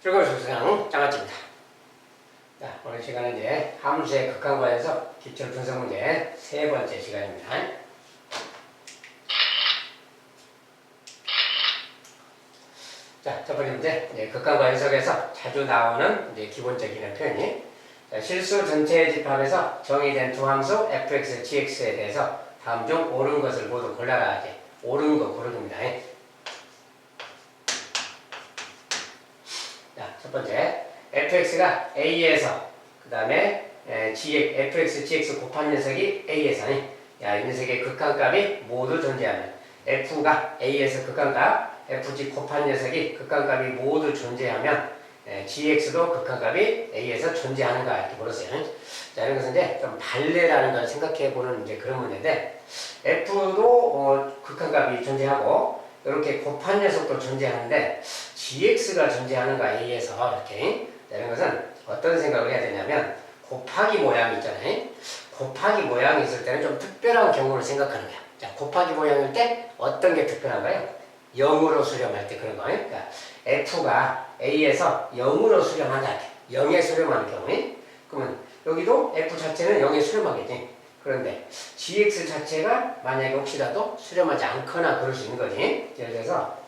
즐거운 수강 장아찌입니다. 자, 오늘 시간은 이제 함수의 극한과에서 기출 분석 문제 세 번째 시간입니다. 자, 첫 번째 문제, 이제 극한과 해석에서 자주 나오는 이제 기본적인 표현이 실수 전체 집합에서 정의된 두 함수 fx, gx에 대해서 다음 중 옳은 것을 모두 골라라 하지. 옳은 거 고르기입니다. 자, 첫 번째, fx가 a에서 그 다음에 fx, gx 곱한 녀석이 a에서 이 녀석의 극한값이 모두 존재하면 f가 a에서 극한값, fg 곱한 녀석이 극한값이 모두 존재하면 gx도 극한값이 a에서 존재하는가 이렇게 물었어요. 자, 이런 것은 이제 좀 발레라는 걸 생각해보는 이제 그런 문제인데 f도 극한값이 존재하고 이렇게 곱한 녀석도 존재하는데 gx가 존재하는가 a에서 이렇게. 자, 이런 것은 어떤 생각을 해야 되냐면 곱하기 모양이 있잖아요. 곱하기 모양이 있을 때는 좀 특별한 경우를 생각하는 거야. 자, 곱하기 모양일 때 어떤 게 특별한가요? 0으로 수렴할 때 그런 거예요. 그러니까 f가 a에서 0으로 수렴한다. 0에 수렴하는 경우에 그러면 여기도 f 자체는 0에 수렴하겠지. 그런데 gx 자체가 만약에 혹시라도 수렴하지 않거나 그럴 수 있는 거지. 예를 들어서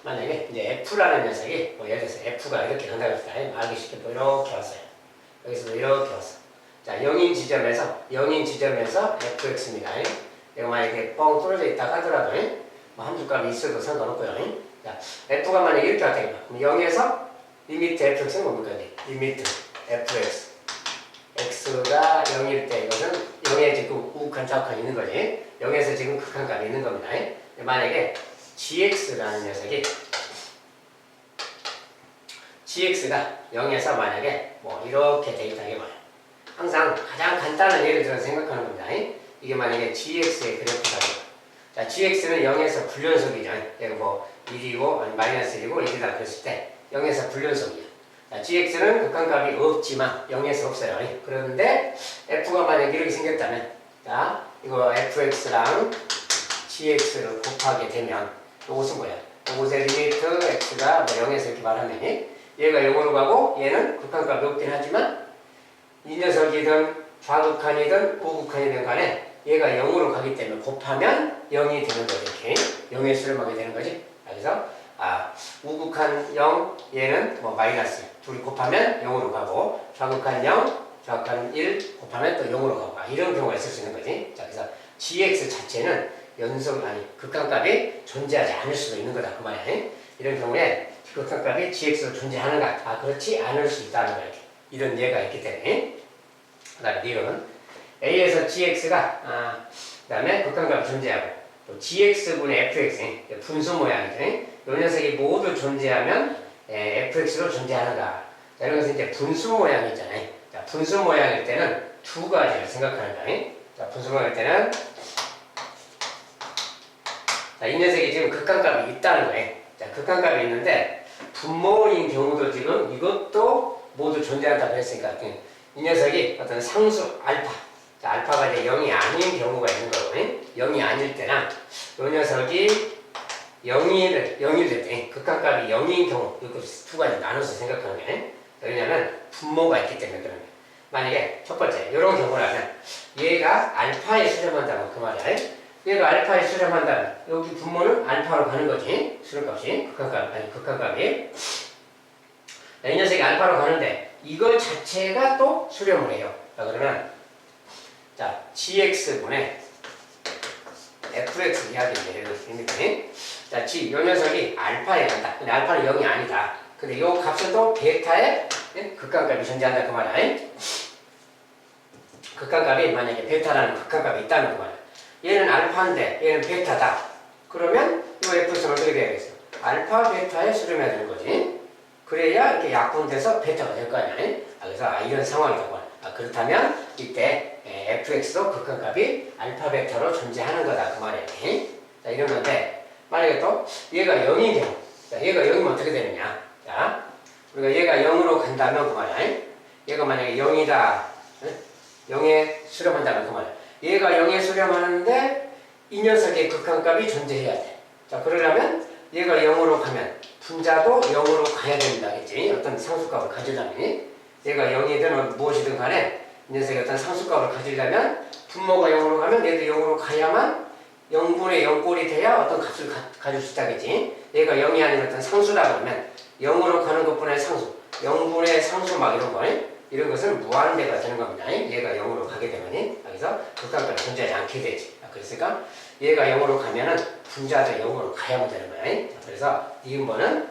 만약에 이제 f라는 녀석이 예를 들어서 f가 이렇게 간다고 했을 때 알기 쉽게 또 이렇게 왔어요. 여기서도 이렇게 왔어. 자, 0인 지점에서 fx입니다. 이거 만약에 뻥 뚫어져 있다 하더라도 뭐 함수값이 있어도 상관없고요. 자, f가 만약에 이렇게 왔다 이거. 그럼 0에서 리미트 fx는 뭡니까? 리미트 fx x가 0일 때 이것은 0에 지금 우극한 좌극한 있는 거지. 0에서 지금 극한값이 있는 겁니다. 만약에 gx라는 녀석이 gx가 0에서 만약에 뭐 이렇게 돼 있다 이게 뭐야. 항상 가장 간단한 예를 들어 생각하는 겁니다. 이게 만약에 gx의 그래프가 자, gx는 0에서 불연속이죠. 얘가 뭐 1이고 아니 마이너스 1이고 1이다 그랬을 때 0에서 불연속이야. 자, gx는 극한값이 없지만 0에서 없어요. 그런데 f가 만약에 이렇게 생겼다면 자, 이거 fx랑 gx를 곱하게 되면 이것은 뭐야? 이것의 리미트 x가 뭐 0에서 이렇게 말하면 얘가 0으로 가고 얘는 극한값이 없긴 하지만 이 녀석이든 좌극한이든 우극한이든 간에 얘가 0으로 가기 때문에 곱하면 0이 되는 거지. 이렇게 0에 수렴하게 되는 거지. 그래서 우극한 0 얘는 뭐 마이너스 둘이 곱하면 0으로 가고 좌극한 0 좌극한 1 곱하면 또 0으로 가고 이런 경우가 있을 수 있는 거지. 자, 그래서 gx 자체는 극한값이 존재하지 않을 수도 있는 거다 그 말이야. 이런 경우에 극한값이 gx로 존재하는가? 그렇지 않을 수 있다는 거야. 이런 예가 있기 때문에. 그 다음에 이건 a에서 gx가 그 다음에 극한값이 존재하고 또 gx분의 fx 분수 모양이죠. 이 녀석이 모두 존재하면 fx로 존재하는가? 자, 이런 것은 이제 분수 모양이 있잖아요. 자, 분수 모양일 때는 두 가지를 생각하는 거예요. 자, 분수 모양일 때는 자, 이 녀석이 지금 극한값이 있다는 거예요. 자, 극한값이 있는데 분모인 경우도 지금 이것도 모두 존재한다고 했으니까 이 녀석이 어떤 상수 알파 자, 알파가 이제 0이 아닌 경우가 있는 거고 0이 아닐 때나 이 녀석이 0일 때 극한값이 0인 경우 이거 두 가지 나눠서 생각하는 거예요. 왜냐하면 분모가 있기 때문에 그런 거예요. 만약에 첫 번째 이런 경우라면 얘가 알파에 수렴한다면 그 말이야. 얘가 알파에 수렴한다면 여기 분모는 알파로 가는 거지. 수렴값이 극한값이 이 녀석이 알파로 가는데 이거 자체가 또 수렴을 해요. 자, 그러면 자, gx분의 fx 이야기인데 자, 이 녀석이 알파에 간다. 근데 알파는 0이 아니다. 근데 이 값은 또 베타에 극한값이 존재한다 그 말이야. 극한값이 만약에 베타라는 극한값이 있다는 그 말이야. 얘는 알파인데 얘는 베타다. 그러면 이 fx는 어떻게 돼야겠어? 알파 베타에 수렴해야 되는 거지. 그래야 이렇게 약분돼서 베타가 될 거 아니야. 그래서 이런 상황이라고. 그렇다면 이때 fx도 극한값이 알파 베타로 존재하는 거다 그 말이야. 자, 이런 건데 만약에 또 얘가 0인 경우 자, 얘가 0이면 어떻게 되느냐. 자, 우리가 얘가 0으로 간다면 그 말이야. 얘가 만약에 0이다. 0에 수렴한다는 그 말이야. 얘가 0에 수렴하는데 이 녀석의 극한값이 존재해야 돼. 자, 그러려면 얘가 0으로 가면 분자도 0으로 가야 된다 했지. 어떤 상수값을 가지려면 얘가 0이든 무엇이든 간에 이 녀석이 어떤 상수값을 가지려면 분모가 0으로 가면 얘도 0으로 가야만 0분의 0꼴이 돼야 어떤 값을 가질 수 있다겠지. 얘가 0이 아닌 어떤 상수라 그러면 0으로 가는 것뿐만이 상수, 0분의 상수 막 이런 거, 이런 것은 무한대가 되는 겁니다. 얘가 0으로 가게 되면 여기서 극한값이 존재하지 않게 되지. 그랬으니까 얘가 0으로 가면은 분자도 0으로 가야만 되는 거야. 그래서 니은번은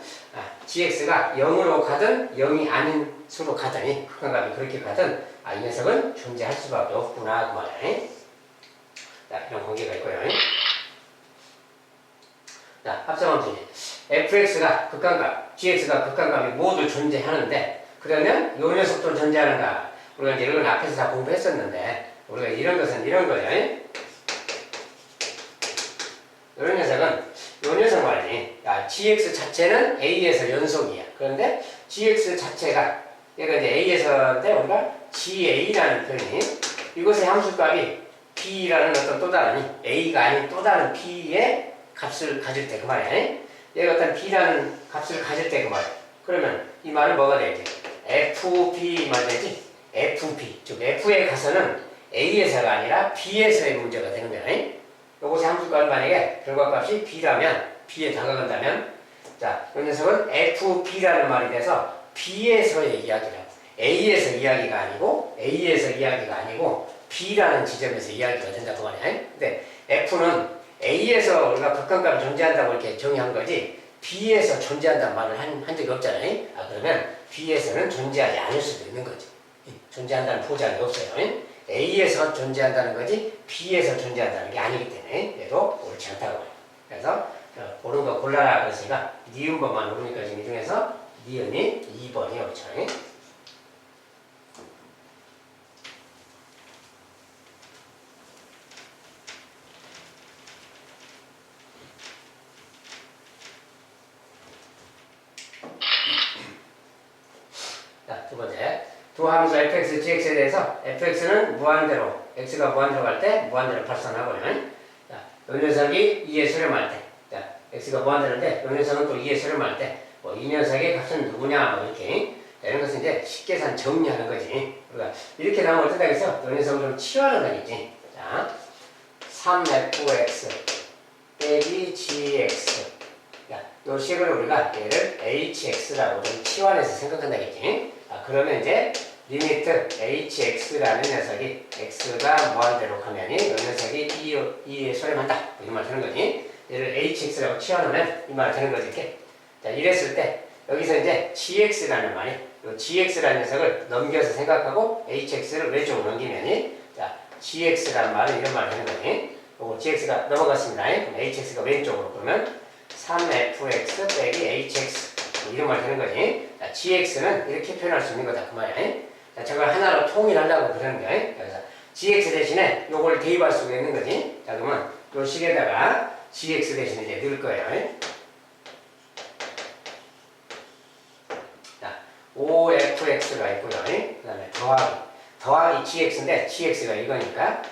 gx가 0으로 가든 0이 아닌 수로 가든 극한값이 그렇게 가든 이 녀석은 존재할 수밖에 없구나 그 말이야. 자, 이런 관계가 있고요. 자, 합성함 문제. fx가 극한값, gx가 극한값이 모두 존재하는데 그러면 요 녀석도 존재하는가? 우리가 이제 이런 앞에서 다 공부했었는데 우리가 이런 것은 이런 거예요. 이런 녀석은 요 녀석 말이지. gx 자체는 a에서 연속이야. 그런데 gx 자체가 얘가 이제 a에서인데 우리가 ga라는 표현이 이것의 함수값이 b라는 어떤 또 다른 a가 아닌 또 다른 b의 값을 가질 때 그 말이야. 얘가 어떤 b라는 값을 가질 때 그 말이야. 그러면 이 말은 뭐가 되지? fb 말 되지? fb 즉 f에 가서는 a에서가 아니라 b에서의 문제가 되는 거야. 요것의 함수값은 만약에 결과값이 b라면 b에 다가간다면 자, 이 녀석은 fb라는 말이 돼서 b에서의 이야기라고. a에서 이야기가 아니고 a에서 이야기가 아니고 b라는 지점에서 이야기가 된다고 말이야. 근데 f는 a에서 우리가 극한값이 존재한다고 이렇게 정의한 거지 b에서 존재한다는 말을 한 적이 없잖아요. 그러면 b에서는 존재하지 않을 수도 있는 거지. 존재한다는 보장이 없어요. a에서 존재한다는 거지 b에서 존재한다는 게 아니기 때문에 얘도 옳지 않다고 말이야. 그래서 옳은 거 골라라 그랬으니까 니은번만 오르니까 지금 이 중에서 니은이 2번이 옳죠. 자, 두 번째. 두 함수 fx, gx에 대해서 fx는 무한대로, x가 무한대로 갈 때 무한대로 발산하고요. 자, 요 녀석이 2에 수렴할 때, 자, x가 무한대로인데 요 녀석은 또 2에 수렴할 때, 이 녀석의 값은 누구냐, 이렇게. 자, 이런 것은 이제 쉽게산 정리하는 거지. 우리가 이렇게 나오면 어떻다 해서 요 녀석을 좀 치환하는 거겠지. 자, 3fx 빼기 gx. 자, 요 식을 우리가 얘를 hx라고 좀 치환해서 생각한다겠지. 그러면 이제 리미트 hx라는 녀석이 x가 무한대로 가면 이 녀석이 2에 수렴한다. 이 말 되는 거지. 얘를 hx라고 치환하면 이 말 되는 거지. 이렇게. 자, 이랬을 때 여기서 이제 gx라는 말이 요 gx라는 녀석을 넘겨서 생각하고 hx를 왼쪽으로 넘기면 자, gx라는 말은 이런 말이 되는 거지. 요거 gx가 넘어갔습니다. 그럼 hx가 왼쪽으로 그러면 3fx 빼기 hx 이런 말 되는 거지. 자, gx는 이렇게 표현할 수 있는 거다 그 말이야. 자, 저걸 하나로 통일하려고 그러는 거야. 그래서 gx 대신에 요걸 대입할 수가 있는 거지. 자, 그러면 요 식에다가 gx 대신에 이제 넣을 거예요. 자, 5fx가 있고요. 그 다음에 더하기 gx인데 gx가 이거니까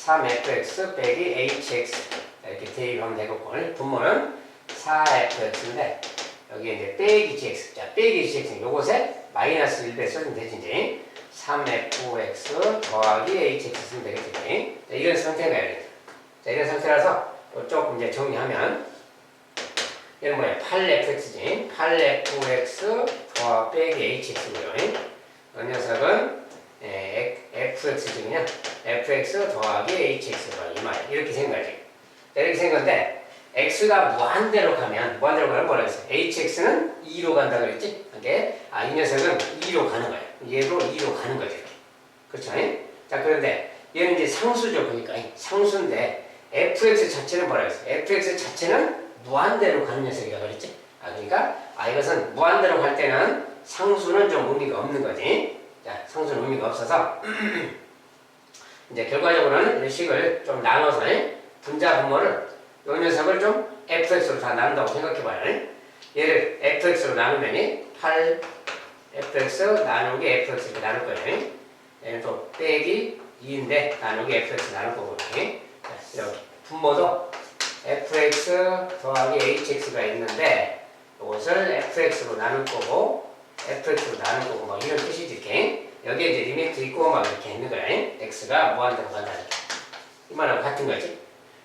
3fx 빼기 hx 이렇게 대입하면 되겠고 분모는 4fx인데 여기에 이제 빼기 gx. 자, 빼기 gx는 요것에 마이너스 1배 써주면 되지, 이제. 3fx 더하기 hx 쓰면 되겠지. 자, 이런 상태가 이렇게. 자, 이런 상태라서 조금 이제 정리하면 얘는 뭐야? 8fx지. 8fx 더하기 빼기 hx고요. 이 녀석은 fx증이냐? fx 더하기 hx가 이 말. 이렇게 생각하지. 자, 이렇게 생각한데 x가 무한대로 가면 뭐라고 했어? hx는 2로 간다 그랬지? 이게 이 녀석은 2로 가는 거야. 얘도 2로 가는 거지. 그렇죠? 자, 그런데 얘는 이제 상수죠. 그러니까 상수인데 fx 자체는 뭐라고 했어? fx 자체는 무한대로 가는 녀석이라 그랬지? 그러니까 이것은 무한대로 갈 때는 상수는 좀 의미가 없는 거지. 자, 상수는 의미가 없어서 이제 결과적으로는 이 식을 좀 나눠서 분자 분모를 이 녀석을 좀 fx로 다 나눈다고 생각해봐요. 얘를 fx로 나누면 fx 나누기 fx 이렇게 나눌 거예요. 얘는 또 빼기 2인데 나누기 fx 나눌 거고. 자, 이렇게 분모도 fx 더하기 hx가 있는데 이것을 fx로 나눌 거고 fx로 나눌 거고 막 이런 뜻이지. 이렇게 여기에 이제 리미트 있고 막 이렇게 있는 거야. x가 무한대로 간다 이렇게. 이만하고 같은 거지.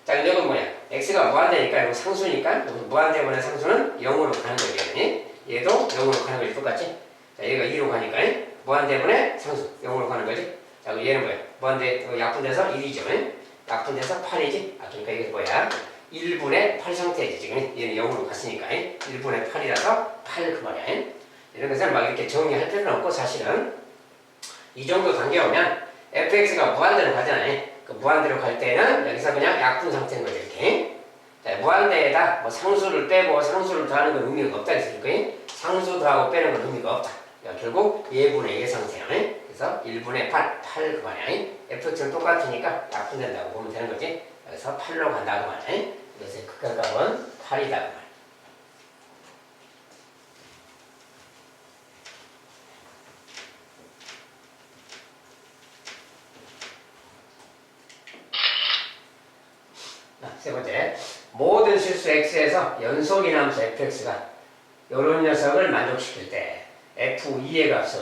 자, 근데 이건 뭐야? x가 무한대니까 이거 상수니까 무한대분의 상수는 0으로 가는 거지. 얘도 0으로 가는 거지. 똑같지? 자, 얘가 2로 가니까 무한대분의 상수 0으로 가는 거지. 자, 그럼 얘는 뭐야? 무한대 약분돼서 1이죠. 약분돼서 8이지. 아, 그러니까 이게 뭐야? 1분의 8 상태지. 지금 얘는 0으로 갔으니까 1분의 8이라서 8 그 말이야. 이런 것을 막 이렇게 정리할 필요는 없고 사실은 이 정도 간격이면 fx가 무한대로 가잖아요. 그 무한대로 갈 때는 여기서 그냥 약분 상태인 거죠. 이렇게. 자, 무한대에다 뭐 상수를 빼고 상수를 더하는 건 의미가 없다 했을 거예요. 상수 더하고 빼는 건 의미가 없다. 그러니까 결국 예분의 예 상태야. 그래서 1분의 8 그 말이야. fx는 똑같으니까 약분된다고 보면 되는 거지. 그래서 8로 간다고 말이야. 그래서 극한값은 8이다 그 말이야. 세 번째, 모든 실수 x에서 연속인 함수 fx가 이런 녀석을 만족시킬 때 f2의 값은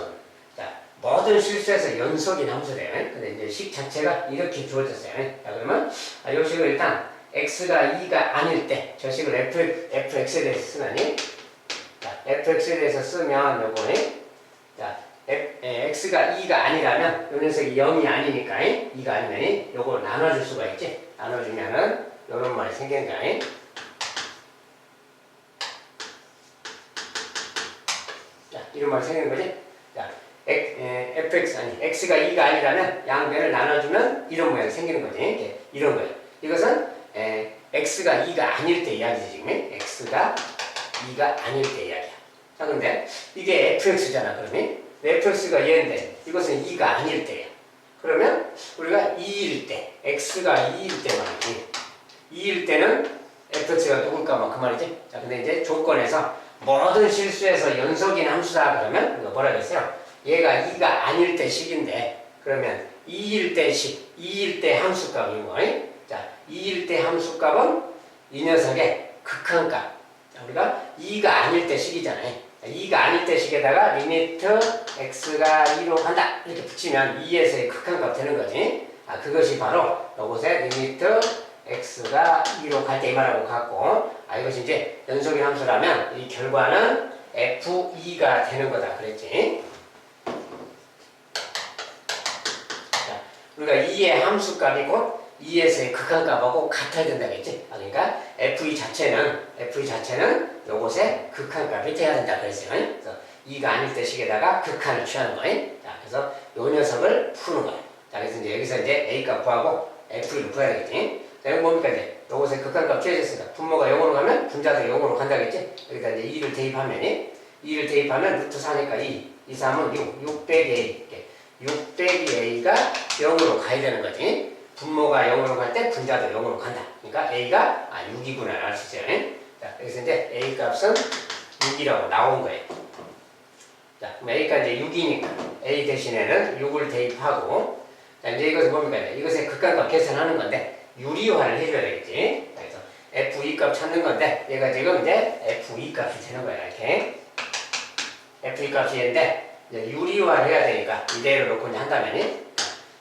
자, 모든 실수에서 연속인 함수래요. 근데 이제 식 자체가 이렇게 주어졌어요. 자, 그러면 이 식을 일단 x가 2가 아닐 때 저 식을 fx에 대해서 쓰나니? 자, fx에 대해서 쓰면 요거는 자, x가 2가 아니라면 이 녀석이 0이 아니니까 2가 아니면 요걸 나눠줄 수가 있지. 나눠주면은 이런 말이 생기는 거야. 자, 이런 말이 생기는 거지. 자, x가 2가 아니라면 양변을 나눠주면 이런 모양이 생기는 거지. 이런 거예요. 이것은 x가 2가 아닐 때 이야기지 지금. x가 2가 아닐 때 이야기야. 자, 근데 이게 fx잖아. 그러면 fx가 얘인데 이것은 2가 아닐 때야. 그러면 우리가 2일 때, x가 2일 때 말이지. 2일 때는 fx가 누굴까 막 그 말이지. 자, 근데 이제 조건에서 모든 실수에서 연속인 함수다 그러면 우리가 뭐라 그랬어요? 얘가 2가 아닐 때 식인데 그러면 2일 때 식, 2일 때 함수값인 거예요. 자, 2일 때 함수값은 이 녀석의 극한값. 자, 우리가 2가 아닐 때 식이잖아요. 2가 아닐 때 식에다가 리미트 x가 2로 간다 이렇게 붙이면 2에서의 극한값 되는 거지. 아, 그것이 바로 이곳에 리미트 x가 2로 갈 때 이 말하고 같고, 아, 이것이 이제 연속인 함수라면 이 결과는 f2가 되는 거다 그랬지. 자, 우리가 2의 함수값이 곧 2에서의 극한값하고 같아야 된다 그랬지. 아, 그러니까 f2 자체는 요것에 극한값이 돼야 된다 그랬어요. 그래서 2가 아닐 때 식에다가 극한을 취하는 거예요. 자, 그래서 요 녀석을 푸는 거예요. 자, 그래서 이제 여기서 이제 a값 구하고 f를 구해야 되겠지. 자, 이거 뭡니까 이제 요것에 극한값 취해졌으니까 분모가 0으로 가면 분자도 0으로 간다겠지. 여기다 이제 2를 대입하면 2를 대입하면 루트 4니까 2, 3은 6 빼기 a. 6 빼기 a가 0으로 가야 되는 거지. 분모가 0으로 갈 때 분자도 0으로 간다. 그러니까 a가 6이구나 알 수 있어요. 자, 여기서 이제 a 값은 6이라고 나온 거예요. 자, 그럼 a가 이제 6이니까 a 대신에는 6을 대입하고, 자, 이제 이것은 뭡니까? 이것의 극한값 계산하는 건데 유리화를 해줘야 되겠지. 그래서 f2 값 찾는 건데 얘가 지금 이제 f2 값이 되는 거야. 이렇게 f2 값이 얘인데 이제 유리화를 해야 되니까 이대로 놓고 이제 한다면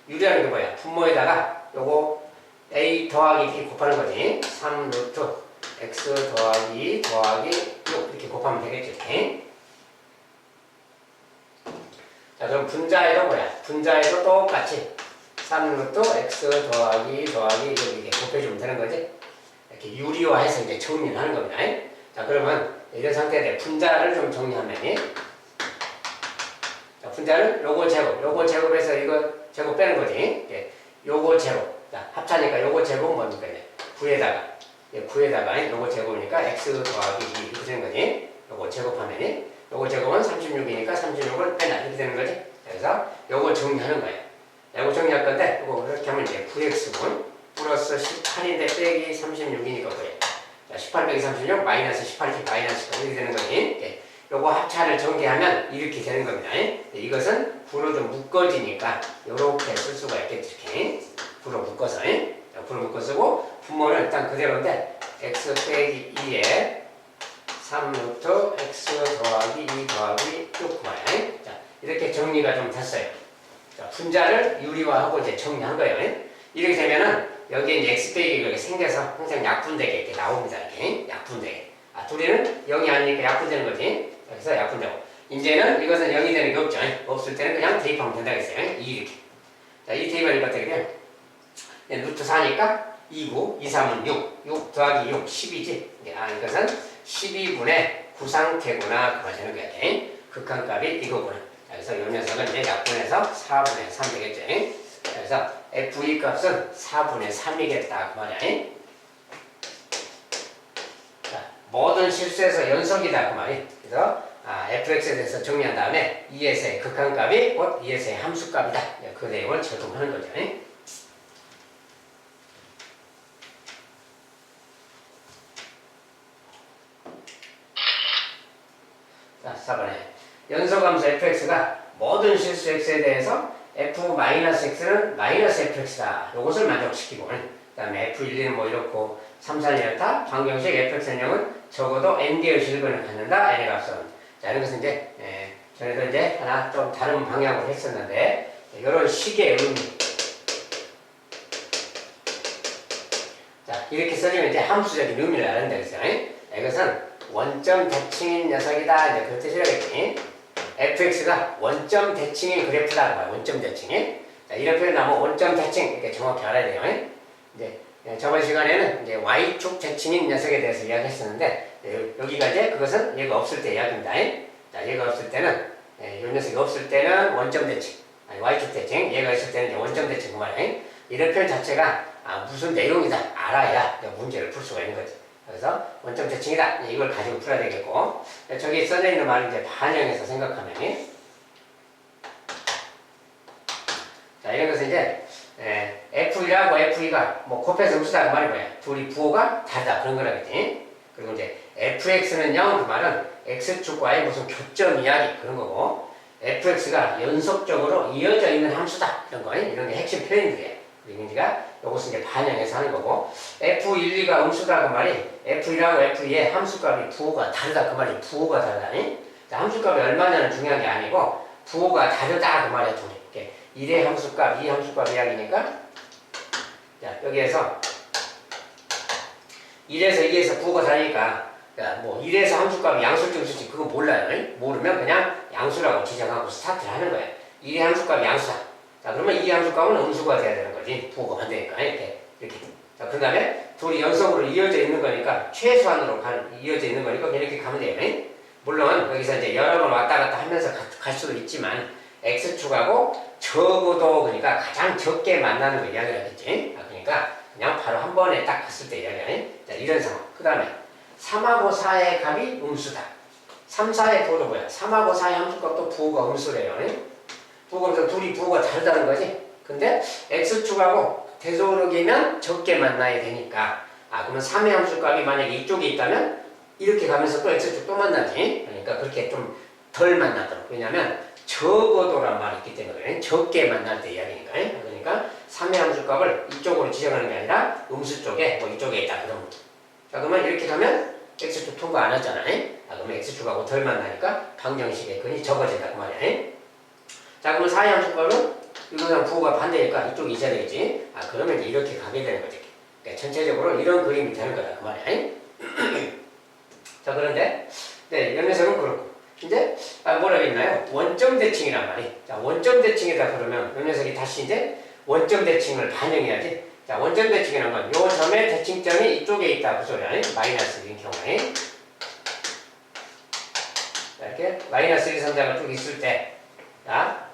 유리하는 게 뭐야? 분모에다가 요거 a 더하기 b 곱하는 거지. 3 루트 x 더하기 6 이렇게 곱하면 되겠지. 이렇게. 자, 그럼 분자에도 뭐야? 분자에도 똑같이 3 루트 x 더하기 이렇게 곱해주면 되는 거지. 이렇게 유리화해서 이제 정리를 하는 겁니다. 자, 그러면 이런 상태에 분자를 좀 정리하면, 자, 분자는 요거 제곱해서 이거 제곱 빼는 거지. 요거 제곱. 자, 합차니까 요거 제곱은 뭡니까? 9에다가 요거 제곱이니까 x 더하기 2 이렇게 되는 거지. 요거 제곱하면 요거 제곱은 36이니까 36을 빼나 이렇게 되는 거지. 그래서 요거 정리하는 거예요. 요거 정리할 건데 요거 이렇게 하면 이제 9x분 플러스 18인데 빼기 36이니까 그래. 자, 18 빼기 36 마이너스 18 이렇게 마이너스 이렇게 되는 거지. 요거 합차를 전개하면 이렇게 되는 겁니다. 이것은 부로 좀 묶어지니까 요렇게 쓸 수가 있겠죠. 이렇게 부로 묶어서 부로 묶어 쓰고 분모는 일단 그대로인데 x 빼기 2에 3루트 x 더하기 2 더하기 6 말이야. 자, 이렇게 정리가 좀 됐어요. 자, 분자를 유리화하고 이제 정리한 거예요. 이렇게 되면은 여기에 이제 x 빼기가 생겨서 항상 약분되게 이렇게 나옵니다. 이렇게 약분되게. 아, 둘이는 0이 아니니까 약분되는 거지. 그래서 약분되고. 이제는 이것은 0이 되는 게 없죠. 없을 때는 그냥 대입하면 된다고 했어요. 2 이렇게. 자, 이 대입하니까 어떻게 돼요? 루트 4니까 2구, 2, 3은 6 더하기 6, 10이지. 아, 이것은 12분의 구상태구나. 그거 되는 거야. 극한값이 이거구나. 그래서 이 녀석은 이제 약분해서 4분의 3 되겠죠. 그래서 FE 값은 4분의 3이겠다. 그 말이야. 자, 모든 실수에서 연속이다. 그 말이. 그래서 fx에 대해서 정리한 다음에 2에서의 극한값이 곧 2에서의 함수값이다. 그 내용을 적용하는 거죠. 자, 4번에 연소함수 fx가 모든 실수 x에 대해서 f-x는 -fx다. 이것을 만족시키고 그 다음에 f1은 뭐 이렇고 3, 4는 이렇다. 방정식 fx는 0은 적어도 n개의 실근을 갖는다. n의 값은. 자, 이런 것은 이제 전에도 이제 하나 좀 다른 방향으로 했었는데 이런 식의 의미. 자, 이렇게 써주면 이제 함수적인 의미를 알아낸다 그랬어요. 이것은 원점 대칭인 녀석이다. 이제 그런 뜻이라겠지. fx가 원점 대칭인 그래프다. 원점 대칭인. 자, 이런 표현 나오면 원점 대칭 이렇게 정확히 알아야 돼요. 이제 저번 시간에는 이제 y축 대칭인 녀석에 대해서 이야기했었는데 여기가 이제 그것은 얘가 없을 때 이야기입니다. 자, 얘가 없을 때는 이 녀석이 없을 때는 원점 대칭, 아니 y축 대칭. 얘가 있을 때는 이제 원점 대칭 그 말이에요. 이런 표현 자체가 무슨 내용이다 알아야 문제를 풀 수가 있는 거지. 그래서 원점 대칭이다. 이걸 가지고 풀어야 되겠고, 저기 써져 있는 말을 이제 반영해서 생각하면, 자, 이런 것은 이제 F1하고 F2가 뭐 곱해서 음수다 그 말이 뭐야? 둘이 부호가 다르다 그런 거라겠지. 그리고 이제 fx는 0 그 말은 x축과의 무슨 교점 이야기 그런 거고, fx가 연속적으로 이어져 있는 함수다 이런 거, 이런 게 핵심 표현들이에요. 우리가 이것은 이제 반영해서 하는 거고, F1, 2가 음수다 그 말이 F1하고 F2의 함수값이 부호가 다르다 그 말이 부호가 다르다니. 자, 함수값이 얼마냐는 중요한 게 아니고 부호가 다르다 그 말이야. 둘이. 1의 함수값, 2의 함수값 이야기니까, 자, 여기에서 1에서 2에서 부호가 다르니까, 뭐 1에서 함수값이 양수일지 음수일지 그거 몰라요. 모르면 그냥 양수라고 지정하고 스타트를 하는 거야. 1의 함수값이 양수다. 자, 그러면 이 함수값은 음수가 돼야 되는 거지. 부호가 안 되니까. 이렇게. 자, 그 다음에 둘이 연속으로 이어져 있는 거니까, 최소한으로 이어져 있는 거니까, 이렇게 가면 돼요. 물론, 여기서 이제 여러 번 왔다 갔다 하면서 갈 수도 있지만, X축하고 적어도 그러니까 가장 적게 만나는 거 이야기를 하겠지. 그러니까 그냥 바로 한 번에 딱 갔을 때 이야기하네. 자, 이런 상황. 그 다음에 3하고 4의 값이 음수다. 3, 4의 부호도 뭐야? 3하고 4의 함수값도 부호가 음수래요. 부호가 둘이 부호가 다르다는 거지. 근데 X축하고 되도록이면 적게 만나야 되니까, 그러면 3의 함수값이 만약에 이쪽에 있다면 이렇게 가면서 또 X축 또 만나지. 그러니까 그렇게 좀 덜 만나도록. 왜냐면 적어도란 말이 있기 때문에 적게 만날 때 이야기니까. 그러니까 3의 함수값을 이쪽으로 지정하는 게 아니라 음수 쪽에 뭐 이쪽에 있다 그런 거죠. 자, 그러면 이렇게 가면 X축 통과 안 하잖아. 그러면 X축하고 덜 만나니까 방정식의 근이 적어진다 그 말이야. 자, 그러면 4의 함수값은 이거랑 부호가 반대니까 이쪽이 있어야 되겠지. 그러면 이렇게 가게 되는 거지. 그러니까 전체적으로 이런 그림이 되는 거다 그 말이야. 자, 그런데 이 녀석은 그렇고, 이제 뭐라고 했나요? 원점 대칭이란 말이. 자, 원점 대칭이다 그러면 이 녀석이 다시 이제 원점 대칭을 반영해야지. 자, 원점 대칭이란 건 요 점의 대칭점이 이쪽에 있다 그 소리야. 마이너스인 경우에. 자, 이렇게 마이너스 1, 3자가 쭉 있을 때, 자,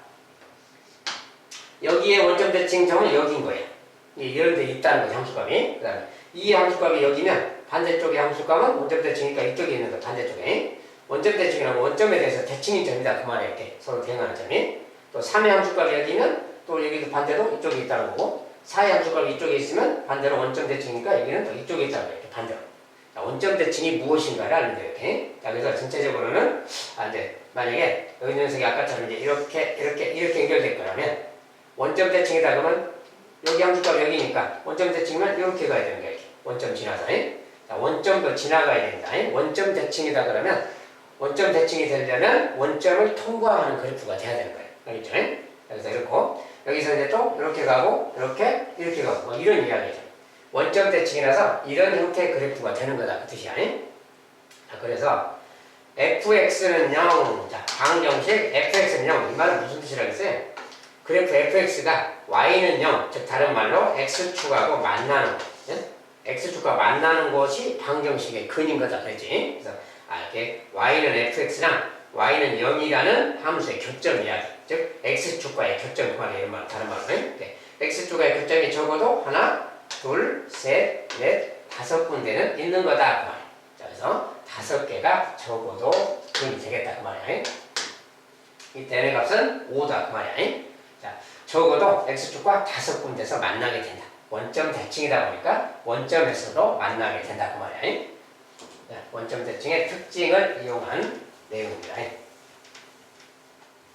여기에 원점 대칭점은 여기인 거야. 이런 데 있다는 거지, 함수값이. 그 다음에 이 함수값이 여기면 반대쪽의 함수값은 원점 대칭이니까 이쪽에 있는 거 반대쪽에. 원점 대칭이라면 원점에 대해서 대칭인 점이다 그 말이야. 이렇게 서로 대응하는 점이. 또 3의 함수값이 여기면 또 여기도 반대로 이쪽에 있다는 거고, 4의 함수값이 이쪽에 있으면 반대로 원점 대칭이니까 여기는 또 이쪽에 있다는 거야. 이렇게 반대로. 자, 원점 대칭이 무엇인가를 아는데 이렇게. 자, 그래서 전체적으로는 이제 만약에 여기 녀석이 아까처럼 이제 이렇게 연결될 거라면 원점 대칭이다 그러면 여기 함수값 여기니까 원점 대칭이면 이렇게 가야 되는 거야. 이렇게. 원점 지나서. 자, 원점도 지나가야 된다. 원점 대칭이다 그러면 원점 대칭이 되려면 원점을 통과하는 그래프가 돼야 되는 거예요. 알겠죠? 그래서 이렇고 여기서 이제 또 이렇게 가고 이렇게 가고 뭐 이런 이야기죠. 원점 대칭이라서 이런 형태의 그래프가 되는 거다 그 뜻이야. 자, 그래서 fx는 0, 자, 방정식 fx는 0. 이 말은 무슨 뜻이라고 했어요? 그래프 fx가 y는 0, 즉 다른 말로 x축하고 만나는 것. x축과 만나는 것이 방정식의 근인 거다 그랬지. 그래서 이렇게 y는 fx랑 y는 0이라는 함수의 교점 이야기. 즉 x축과의 교점 그 말이에요. 이런 말, 다른 말로. 네. x축과의 교점이 적어도 하나, 둘, 셋, 넷, 5군데는 있는 거다 그 말이에요. 자, 그래서 5개가 적어도 근이 되겠다 그 말이야. 이때의 값은 5다 그 말이야. 자, 적어도 x축과 5군데서 만나게 된다. 원점 대칭이다 보니까 원점에서도 만나게 된다 그 말이야. 자, 원점 대칭의 특징을 이용한 내용입니다.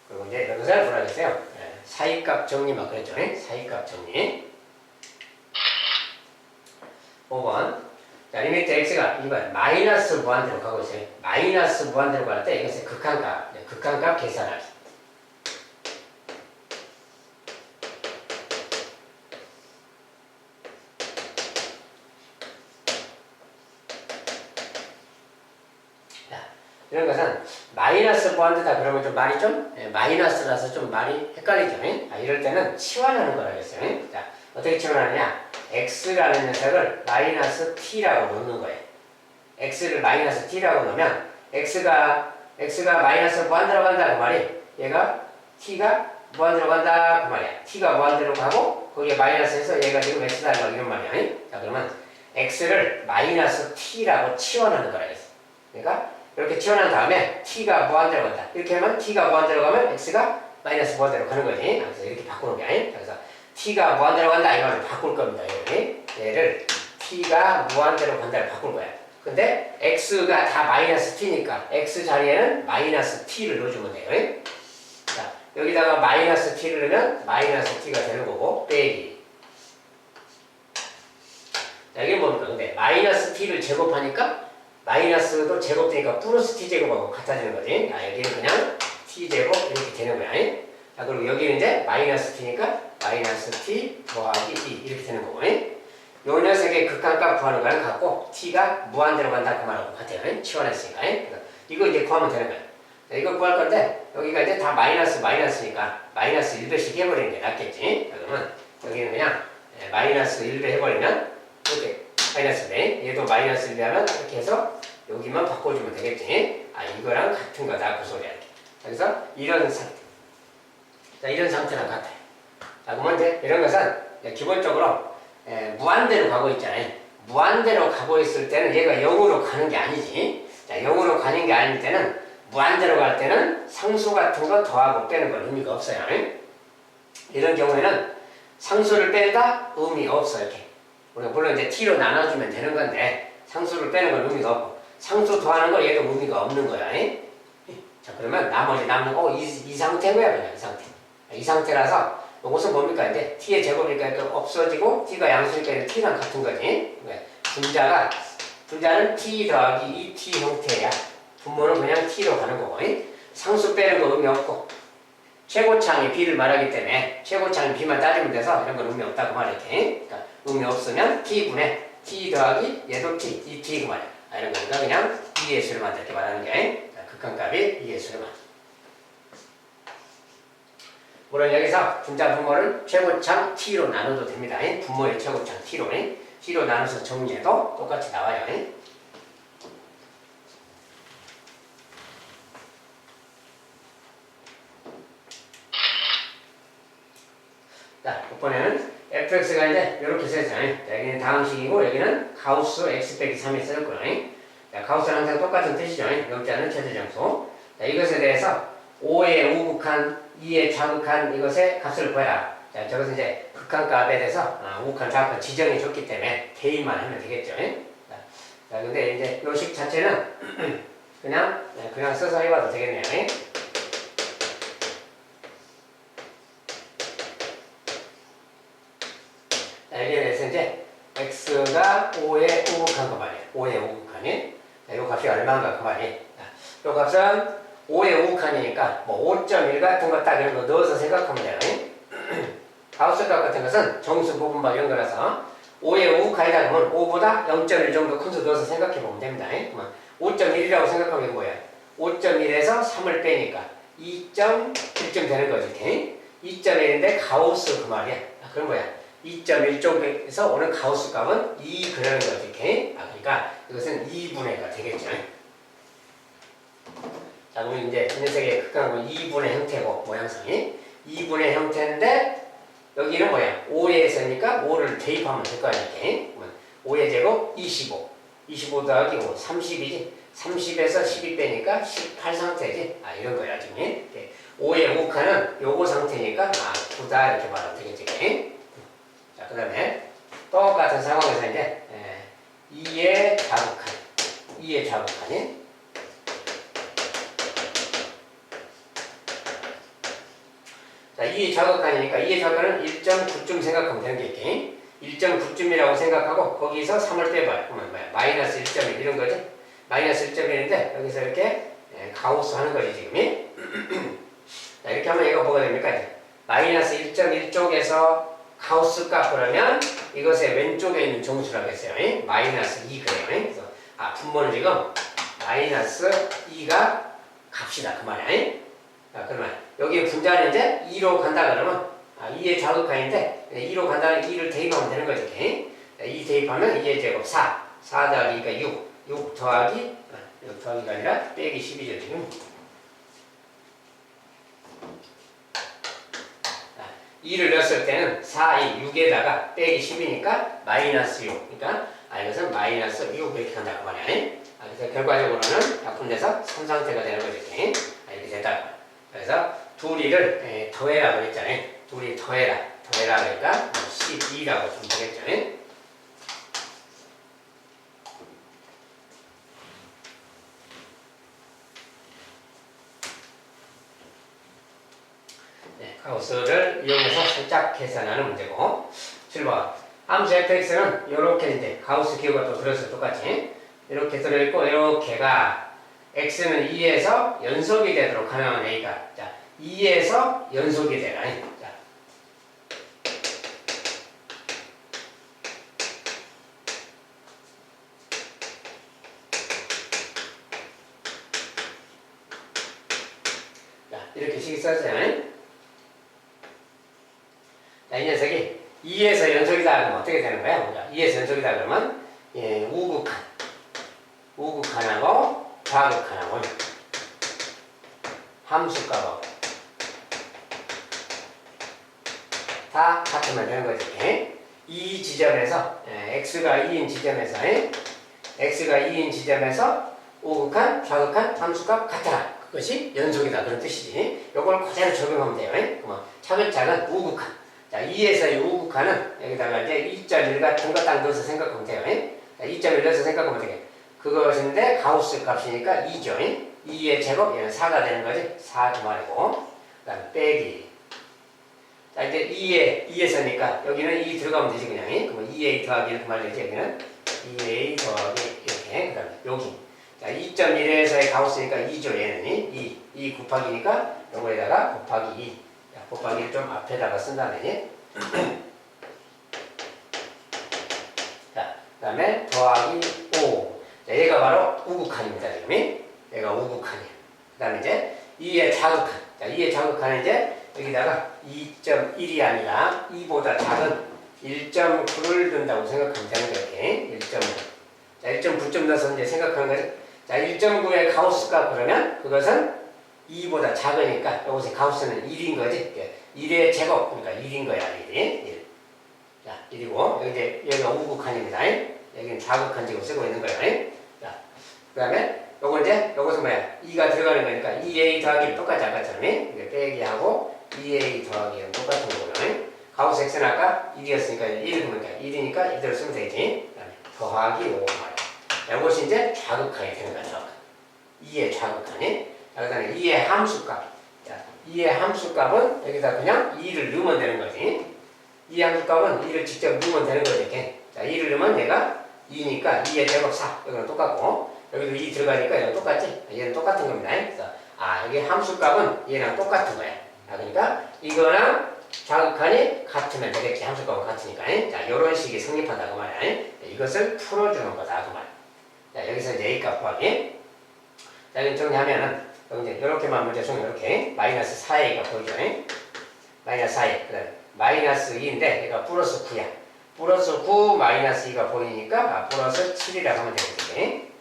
그리고 이제 이런 것을 뭐라 그랬어요? 사이값 정리 막 그랬죠. 사이값 정리. 5번. 자, 리미트 x가 이번 마이너스 무한대로 가고 있어요. 마이너스 무한대로 갈 때 이것의 극한값 계산하기. 이런 것은 마이너스 무한대다 그러면 좀 말이 좀 마이너스라서 좀 말이 헷갈리죠. 이럴 때는 치환하는 거라고 했어요. 자, 어떻게 치환하느냐? x라는 녀석을 마이너스 t라고 놓는 거예요. x를 마이너스 t라고 놓으면 x가 마이너스 무한대로 간다 그 말이 얘가 t가 무한대로 간다 그 말이야. t가 무한대로 가고 거기에 마이너스에서 얘가 지금 x다 이런 말이야. 자, 그러면 x를 마이너스 t라고 치환하는 거라고 했어. 그러니까 이렇게 치환한 다음에 t가 무한대로 간다. 이렇게 하면 t가 무한대로 가면 x가 마이너스 무한대로 가는 거지. 그래서 이렇게 바꾸는 게 아니에요. 그래서 t가 무한대로 간다 이거를 바꿀 겁니다. 얘를 t가 무한대로 간다를 바꿀 거야. 근데 x가 다 마이너스 t니까 x 자리에는 마이너스 t를 넣어주면 돼요. 자, 여기다가 마이너스 t를 넣으면 마이너스 t가 되는 거고 빼기. 자, 이게 뭡니까? 근데 마이너스 t를 제곱하니까 마이너스도 제곱되니까 플러스 t제곱하고 같아지는 거지. 여기는 그냥 t제곱 이렇게 되는 거야. 자, 그리고 여기는 이제 마이너스 t니까 마이너스 t 더하기 2 이렇게 되는 거고. 요 녀석의 극한값 구하는 거랑 같고 t가 무한대로 간다 그 말하고 같아요. 치환했으니까. 이거 이제 구하면 되는 거야. 자, 이거 구할 건데 여기가 이제 다 마이너스니까 마이너스 1배씩 해버리는 게 낫겠지. 자, 그러면 여기는 그냥 마이너스 1배 해버리면 이렇게 마이너스인데 얘도 마이너스 1배 하면 이렇게 해서 여기만 바꿔주면 되겠지. 이거랑 같은 거다 그 소리야. 그래서 이런 상태. 자, 이런 상태랑 같아요. 자, 그러면 이제 이런 것은 기본적으로 무한대로 가고 있잖아요. 무한대로 가고 있을 때는 얘가 0으로 가는 게 아니지. 자, 0으로 가는 게 아닐 때는 무한대로 갈 때는 상수 같은 거 더하고 빼는 건 의미가 없어요. 이런 경우에는 상수를 뺀다? 의미 없어 이렇게. 우리가 물론 이제 t로 나눠주면 되는 건데 상수를 빼는 건 의미가 없고 상수 더하는 거 얘도 의미가 없는 거야. 자, 그러면 나머지 남는 거 이 상태고요. 그냥 이 상태. 이 상태라서 이것은 뭡니까? 이제 t의 제곱이니까 없어지고 t가 양수니까 t랑 같은 거지. 분자는 t 더하기 2t 형태야. 분모는 그냥 t로 가는 거고. 상수 빼는 거 의미 없고 최고창이 b를 말하기 때문에 최고창이 b만 따지면 돼서 이런 건 의미 없다고 말할게. 그러니까 의미 없으면 t분의 t 더하기 얘도 t, 이 t 그 말이야. 이런 거니까 그냥 b의 수를 이렇게 말하는 게 극한값이 b의 수를 만. 물론 여기서 분자 분모를 최고창 t로 나눠도 됩니다. 분모의 최고창 t로 나눠서 정리해도 똑같이 나와요. 자, 이번에는 fx가 이제 이렇게 써있잖아요. 여기는 다음식이고 여기는 가우스 x 빼기 3이 써있고요. 자, 가우스는 항상 똑같은 뜻이죠. 영자는 최대장수. 자, 이것에 대해서 5의 우극한, 2의 좌극한 이것의 값을 구해라. 자, 저것은 이제 극한값에 대해서 우극한, 좌극한 지정해 줬기 때문에 대입만 하면 되겠죠. 자, 자, 근데 이제 요 식 자체는 그냥 써서 해봐도 되겠네요. 자, 여기에 대해서 이제 x가 5에 우극한 거 말이에요. 5에 우극하니. 자, 요 값이 얼마인가 그 말이에요. 자, 요 값은 5에 우극하니까 뭐 5.1 같은 거 딱 이런 거 넣어서 생각하면 돼요. 가우스 값 같은 것은 정수 부분만 이런 거라서 5에 우극하이다 그러면 5보다 0.1 정도 큰 수 넣어서 생각해 보면 됩니다. 5.1이라고 생각하면 이거 뭐야? 5.1에서 3을 빼니까 2.1점 되는 거지. 이렇게. 2.1인데 가우스 그 말이야. 그럼 뭐야? 2.1 쪽에서 오는 가우스 값은 2 그러는 거지. 이렇게. 그러니까 이것은 2분의가 되겠죠. 자, 그럼 이제 이 녀석의 극한은 2분의 형태고 모양상이 2분의 형태인데 여기는 뭐야? 5에서니까 5를 대입하면 될 거 아니야. 5의 제곱 25. 25 더하기 5, 30이지. 30에서 12 빼니까 18 상태지. 이런 거야, 지금. 5의 우극하는 요거 상태니까 9다 이렇게 말하면 되겠지. 자, 그 다음에 똑같은 상황에서 이제 2의 자극한. 2의 자극한이. 자, 2의 자극한이니까 2의 자극한은 1.9쯤 생각하면 되는 게 있게. 1.9쯤이라고 생각하고 거기서 3을 빼봐요. 그러면 뭐야? 마이너스 1.1 이런 거지? 마이너스 1.1인데 여기서 이렇게 가우스 하는 거지 지금. 자, 이렇게 하면 얘가 뭐가 됩니까? 이제 마이너스 1.1 쪽에서 가우스 값 그러면 이것의 왼쪽에 있는 정수라고 했어요. 마이너스 2 그래요. 그래서 분모는 지금 마이너스 2가 값이다 그 말이야. 자, 그러면 여기 분자는 이제 2로 간다 그러면 2의 자극한인데 2로 간다는 2를 대입하면 되는 거지. 2 대입하면 2의 제곱 4 더하기니까 6 더하기 6 더하기가 아니라 빼기 12죠 지금. 2를 넣었을 때는 4, 2, 6에다가 빼기 10이니까 마이너스 6. 그러니까 이것은 마이너스 6 이렇게 간다 그 말이야. 그래서 결과적으로는 약분돼서 3상태가 되는 거죠. 이렇게 됐다. 그래서 둘이를 더해라 그랬잖아요. 둘이 더해라 그러니까 12라고 좀 되겠죠. 가우스를 이용해서 살짝 계산하는 문제고 7번 함수 fx는 이렇게 이제 가우스 기호가 또 들어서 똑같이 이렇게 들어있고 이렇게가 x는 2에서 연속이 되도록 하면 a가 자 2에서 연속이 되라. 이렇게 식이 써져요. 자, 이 녀석이 2에서 연속이다 그러면 어떻게 되는 거야? 2에서 연속이다 그러면 우극한하고 좌극한하고 함수값하고 다 같으면 되는 거지. 이 지점에서 x가 2인 지점에서 우극한, 좌극한 함수값 같아라. 그것이 연속이다 그런 뜻이지. 요걸 그대로 적용하면 돼요. 그러면 차근차근 우극한. 자, 2에서의 우극한은 여기다가 이제 2.1 같은 거 딱 넣어서 생각하면 돼요. 2.1 넣어서 생각하면 되게. 그것인데 가우스 값이니까 2죠. 2의 제곱 얘는 4가 되는 거지. 4 그 말이고. 그 다음에 빼기. 자, 이제 2에서니까 여기는 2 들어가면 되지 그냥. 그러면 2a 더하기 이렇게 말되지 여기는 2a 더하기 이렇게. 그 다음에 여기. 자, 2.1에서의 가우스니까 2죠 얘는. 2 곱하기니까 요거에다가 곱하기 2. 곱하기를 좀 앞에다가 쓴 다음에 자, 그 다음에 더하기 5. 자, 얘가 바로 우극한입니다 지금. 얘가 우극한이야. 그 다음에 이제 2의 자극한. 자, 2의 자극한은 이제 여기다가 2.1이 아니라 2보다 작은 1.9를 둔다고 생각하면 되는 거예요. 이렇게 1.9. 자, 1.9점 넣어서 이제 생각하는 거죠. 자, 1.9의 가우스 값 그러면 그것은 2보다 작으니까 여기서 가우스는 1인 거지. 1의 제곱 그러니까 1인 거야. 1. 자, 1이고 여기가 우극한입니다. 여기는 좌극한 지금 쓰고 있는 거예요. 자, 그 다음에 요거 이제 요것은 뭐야? 2가 들어가는 거니까 2a 더하기 똑같지 아까처럼 이게 빼기하고 2a 더하기는 똑같은 거고요. 가우스 x는 아까 1이었으니까 1을 보니까 1이니까 이대로 쓰면 되지. 그 다음에 더하기 5 말이야. 이것이 이제 좌극한이 되는 거죠. 2의 좌극한이. 자, 그 다음에 2의 함수값. 자, 2의 함수값은 여기다 그냥 2를 넣으면 되는 거지. 2의 함수값은 2를 직접 넣으면 되는 거지. 이렇게. 자, 2를 넣으면 얘가 2니까 2의 제곱 4. 여기는 똑같고. 여기도 2 들어가니까 얘는 똑같지? 얘는 똑같은 겁니다. 그래서, 여기 함수값은 얘랑 똑같은 거야. 그러니까 이거랑 좌극한이 같으면 되겠지. 함수값은 같으니까. 자, 요런 식이 성립한다고 말이야. 이것을 풀어주는 거다. 그 말. 자, 여기서 이제 A값 구하기. 자, 이거 정리하면은, 이제 이렇게만 문제 중 이렇게 마이너스 4A가 보이죠? 마이너스 4A. 그 다음에 마이너스 2인데 얘가 플러스 9야. 플러스 9 마이너스 2가 보이니까 플러스 7이라고 하면 되겠지.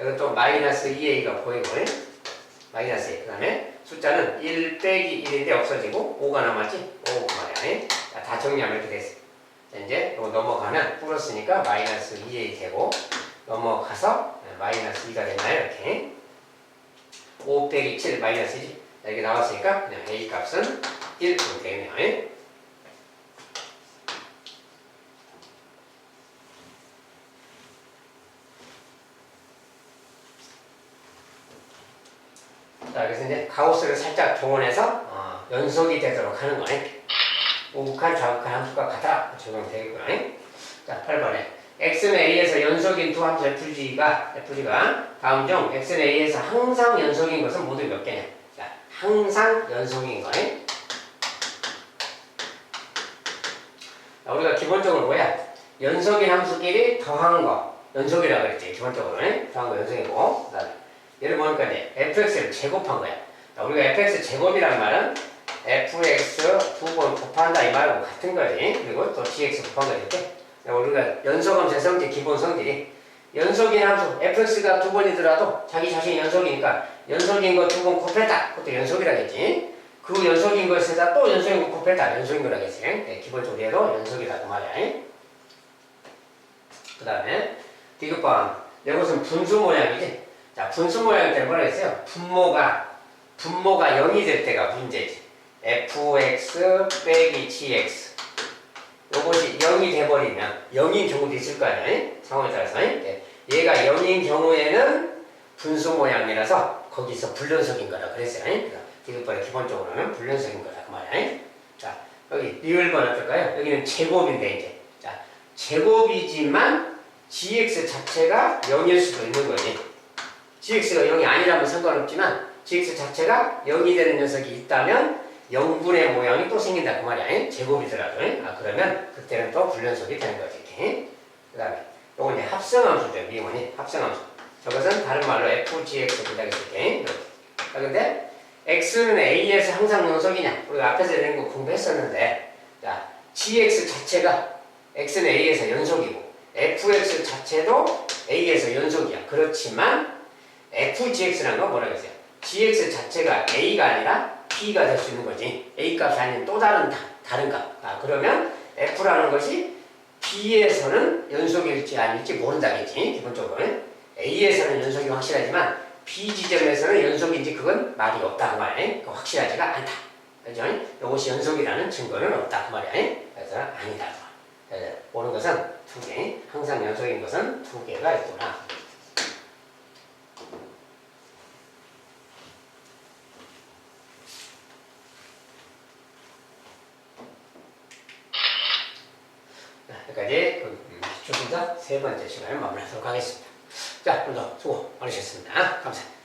여기 또 마이너스 2A가 보이고, 마이너스 2. 그 다음에 숫자는 1 빼기 1인데 없어지고 5가 남았지? 5 말이야. 자, 다 정리하면 이렇게 됐어. 자, 이제 이거 넘어가면 플러스니까 마이너스 2A 되고 넘어가서 마이너스 2가 됐나요? 이렇게. 5 빼기 7 마이너스 2지. 자, 이렇게 나왔으니까 그냥 A 값은 1 이렇게 되겠네요. 자, 그래서 이제 가우스를 살짝 동원해서 연속이 되도록 하는 거네. 우극한, 좌극한 함수가 같아. 적용되겠구나. 자, 8번에 x는 a에서 연속인 두 함수 fg가 다음 중 x는 a에서 항상 연속인 것은 모두 몇 개냐? 자, 항상 연속인 거네. 자, 우리가 기본적으로 뭐야? 연속인 함수끼리 더한 거 연속이라고 그랬지. 기본적으로는 더한 거 연속이고, 그다음에 예를 보니까 이제 fx를 제곱한 거야. 자, 우리가 fx 제곱이란 말은 fx 두 번 곱한다 이 말하고 같은 거지. 그리고 또 gx 곱한 거지. 이렇게. 우리가 연속함수의 성질, 기본 성질이 연속인 함수 fx가 두 번이더라도 자기 자신이 연속이니까 연속인 거 두 번 곱했다. 그것도 연속이라겠지. 그 연속인 것에다 또 연속인 거 곱했다. 연속인 거라겠지. 네, 기본적으로 얘도 연속이라고 말이야. 그 다음에 디귿번 이것은 분수 모양이지. 자, 분수 모양 때는 뭐라 했어요? 분모가 0이 될 때가 문제지. fx 빼기 gx 요것이 0이 돼버리면 0인 경우도 있을 거 아니야? 상황에 따라서. 얘가 0인 경우에는 분수 모양이라서 거기서 불연속인 거라 그랬어요. 그러니까 디귿번에 기본적으로는 불연속인 거다 그 말이야. 자, 여기 리을번 어떨까요? 여기는 제곱인데 이제 자, 제곱이지만 gx 자체가 0일 수도 있는 거지. gx가 0이 아니라면 상관없지만 gx 자체가 0이 되는 녀석이 있다면 0분의 모양이 또 생긴다 그 말이야. 제곱이더라도. 그러면 그때는 또 불연속이 되는 거지. 그 다음에 요건 이제 합성함수죠. 미분이 합성함수. 저것은 다른 말로 fgx 기다렸을게. 자, 근데 x는 a에서 항상 연속이냐? 우리가 앞에서 이런 거 공부했었는데, 자, gx 자체가 x는 a에서 연속이고 fx 자체도 a에서 연속이야. 그렇지만 fgx라는 건 뭐라고 했어요? gx 자체가 a가 아니라 b가 될 수 있는 거지. a 값이 아닌 또 다른 값. 그러면 f라는 것이 b에서는 연속일지 아닐지 모른다겠지. 기본적으로 a에서는 연속이 확실하지만 b 지점에서는 연속인지 그건 말이 없다 그 말이야. 확실하지가 않다. 그죠? 이것이 연속이라는 증거는 없다 그 말이야. 그래서 아니다. 보는 것은 두 개. 항상 연속인 것은 두 개가 있구나. 여기까지 기초분석 세 번째 시간을 마무리하도록 하겠습니다. 자, 오늘도 수고 많으셨습니다. 감사합니다.